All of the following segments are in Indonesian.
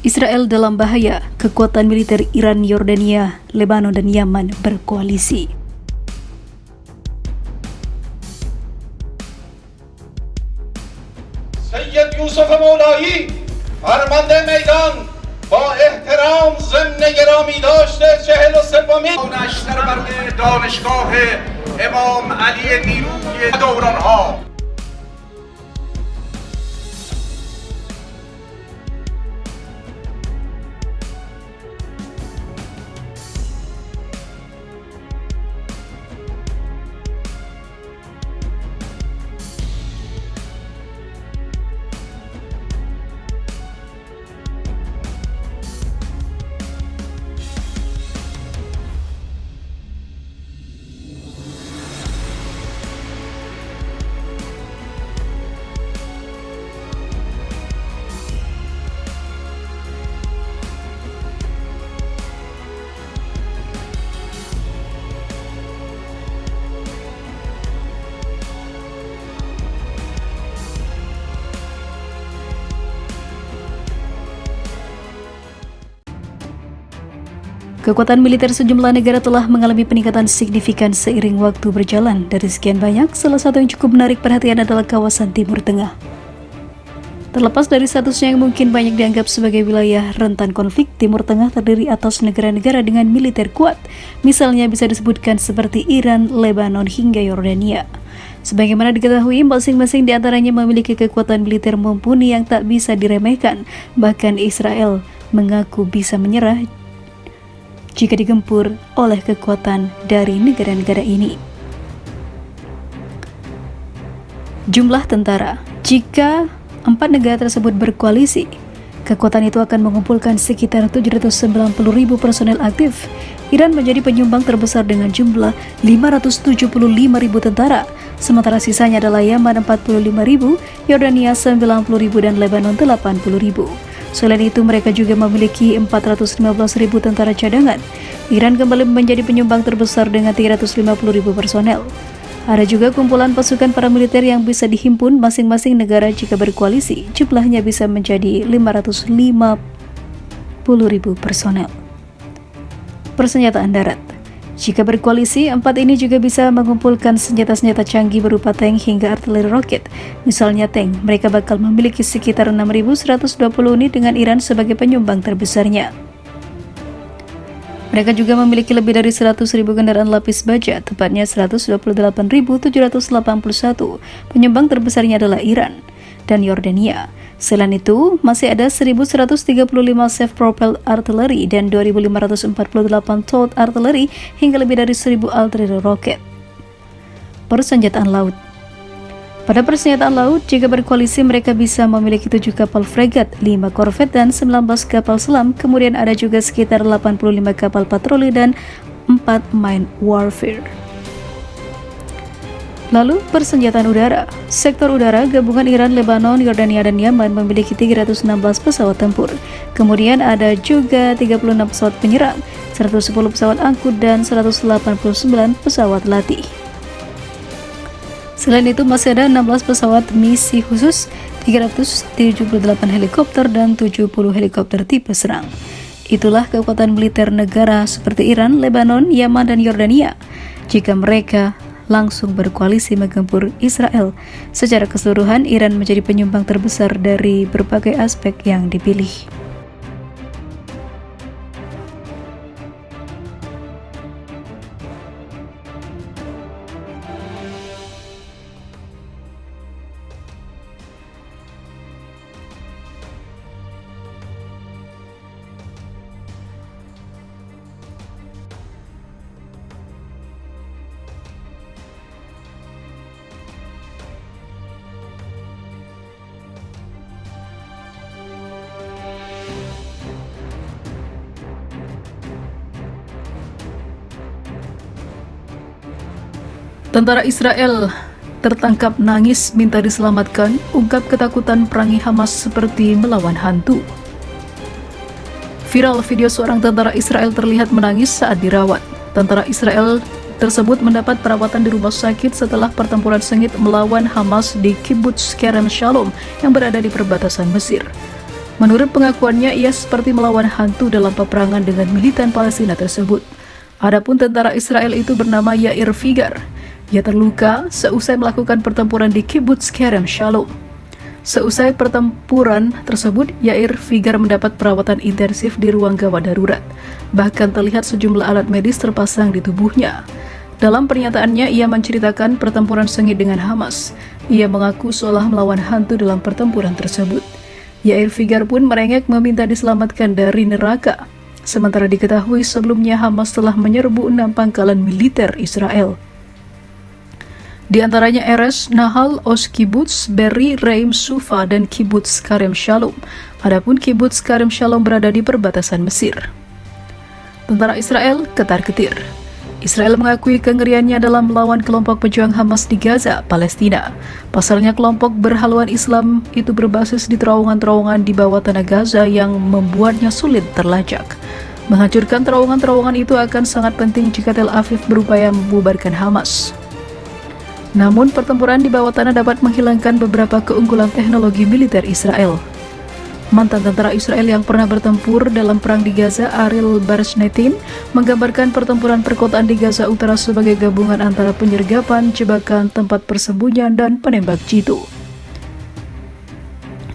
Israel dalam bahaya, kekuatan militer Iran, Yordania, Lebanon, dan Yaman berkoalisi. سید یوسف مولایی فرمانده میدان با احترام ضمن گرامی داشته 43مین نشتر برده دانشگاه امام علی نیروی دورانها. Kekuatan militer sejumlah negara telah mengalami peningkatan signifikan seiring waktu berjalan. Dari sekian banyak, salah satu yang cukup menarik perhatian adalah kawasan Timur Tengah. Terlepas dari statusnya yang mungkin banyak dianggap sebagai wilayah rentan konflik, Timur Tengah terdiri atas negara-negara dengan militer kuat. Misalnya bisa disebutkan seperti Iran, Lebanon, hingga Yordania. Sebagaimana diketahui, masing-masing di antaranya memiliki kekuatan militer mumpuni yang tak bisa diremehkan. Bahkan Israel mengaku bisa menyerah jika digempur oleh kekuatan dari negara-negara ini. Jumlah tentara. Jika 4 negara tersebut berkoalisi, kekuatan itu akan mengumpulkan sekitar 790.000 personel aktif. Iran menjadi penyumbang terbesar dengan jumlah 575.000 tentara, sementara sisanya adalah Yaman 45.000, Yordania 90.000, dan Lebanon 80.000. Selain itu, mereka juga memiliki 415.000 tentara cadangan. Iran kembali menjadi penyumbang terbesar dengan 350.000 personel. Ada juga kumpulan pasukan paramiliter yang bisa dihimpun masing-masing negara jika berkoalisi. Jumlahnya bisa menjadi 550.000 personel. Persenjataan darat. Jika berkoalisi, 4 ini juga bisa mengumpulkan senjata-senjata canggih berupa tank hingga artileri roket. Misalnya tank, mereka bakal memiliki sekitar 6.120 unit dengan Iran sebagai penyumbang terbesarnya. Mereka juga memiliki lebih dari 100.000 kendaraan lapis baja, tepatnya 128.781. Penyumbang terbesarnya adalah Iran dan Yordania. Selain itu, masih ada 1.135 self-propelled artillery dan 2.548 towed artillery hingga lebih dari 1.000 artileri roket. Persenjataan laut. Pada persenjataan laut, jika berkoalisi mereka bisa memiliki 7 kapal fregat, 5 korvet, dan 19 kapal selam. Kemudian ada juga sekitar 85 kapal patroli dan 4 mine warfare. Lalu, persenjataan udara. Sektor udara, gabungan Iran, Lebanon, Yordania, dan Yaman memiliki 316 pesawat tempur. Kemudian ada juga 36 pesawat penyerang, 110 pesawat angkut, dan 189 pesawat latih. Selain itu, masih ada 16 pesawat misi khusus, 378 helikopter, dan 70 helikopter tipe serang. Itulah kekuatan militer negara seperti Iran, Lebanon, Yaman, dan Yordania. Jika mereka langsung berkoalisi menggempur Israel. Secara keseluruhan, Iran menjadi penyumbang terbesar dari berbagai aspek yang dipilih. Tentara Israel tertangkap nangis minta diselamatkan, ungkap ketakutan perangi Hamas seperti melawan hantu. Viral video seorang tentara Israel terlihat menangis saat dirawat. Tentara Israel tersebut mendapat perawatan di rumah sakit setelah pertempuran sengit melawan Hamas di Kibbutz Kerem Shalom yang berada di perbatasan Mesir. Menurut pengakuannya, ia seperti melawan hantu dalam peperangan dengan militan Palestina tersebut. Adapun tentara Israel itu bernama Yair Figar. Ia terluka seusai melakukan pertempuran di Kibbutz Kerem Shalom. Seusai pertempuran tersebut, Yair Figar mendapat perawatan intensif di ruang gawat darurat. Bahkan terlihat sejumlah alat medis terpasang di tubuhnya. Dalam pernyataannya, ia menceritakan pertempuran sengit dengan Hamas. Ia mengaku seolah melawan hantu dalam pertempuran tersebut. Yair Figar pun merengek meminta diselamatkan dari neraka. Sementara diketahui sebelumnya Hamas telah menyerbu 6 pangkalan militer Israel. Di antaranya Erez, Nahal, Oz Kibbutz, Be'eri, Reim, Sufa, dan Kibbutz Kerem Shalom. Adapun Kibbutz Kerem Shalom berada di perbatasan Mesir. Tentara Israel ketar-ketir. Israel mengakui kengeriannya dalam melawan kelompok pejuang Hamas di Gaza, Palestina. Pasalnya kelompok berhaluan Islam itu berbasis di terowongan-terowongan di bawah tanah Gaza yang membuatnya sulit terlacak. Menghancurkan terowongan-terowongan itu akan sangat penting jika Tel Aviv berupaya membubarkan Hamas. Namun, pertempuran di bawah tanah dapat menghilangkan beberapa keunggulan teknologi militer Israel. Mantan tentara Israel yang pernah bertempur dalam perang di Gaza, Ariel Barsnetin, menggambarkan pertempuran perkotaan di Gaza Utara sebagai gabungan antara penyergapan, jebakan, tempat persembunyian, dan penembak jitu.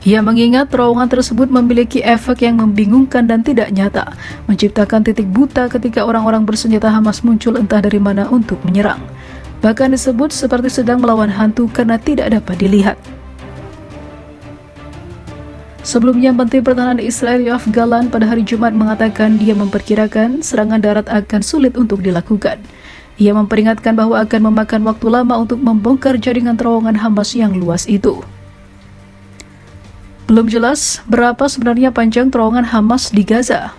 Ia mengingat terowongan tersebut memiliki efek yang membingungkan dan tidak nyata, menciptakan titik buta ketika orang-orang bersenjata Hamas muncul entah dari mana untuk menyerang. Bahkan disebut seperti sedang melawan hantu karena tidak dapat dilihat. Sebelumnya, Menteri Pertahanan Israel Yoav Gallant pada hari Jumat mengatakan dia memperkirakan serangan darat akan sulit untuk dilakukan. Ia memperingatkan bahwa akan memakan waktu lama untuk membongkar jaringan terowongan Hamas yang luas itu. Belum jelas berapa sebenarnya panjang terowongan Hamas di Gaza.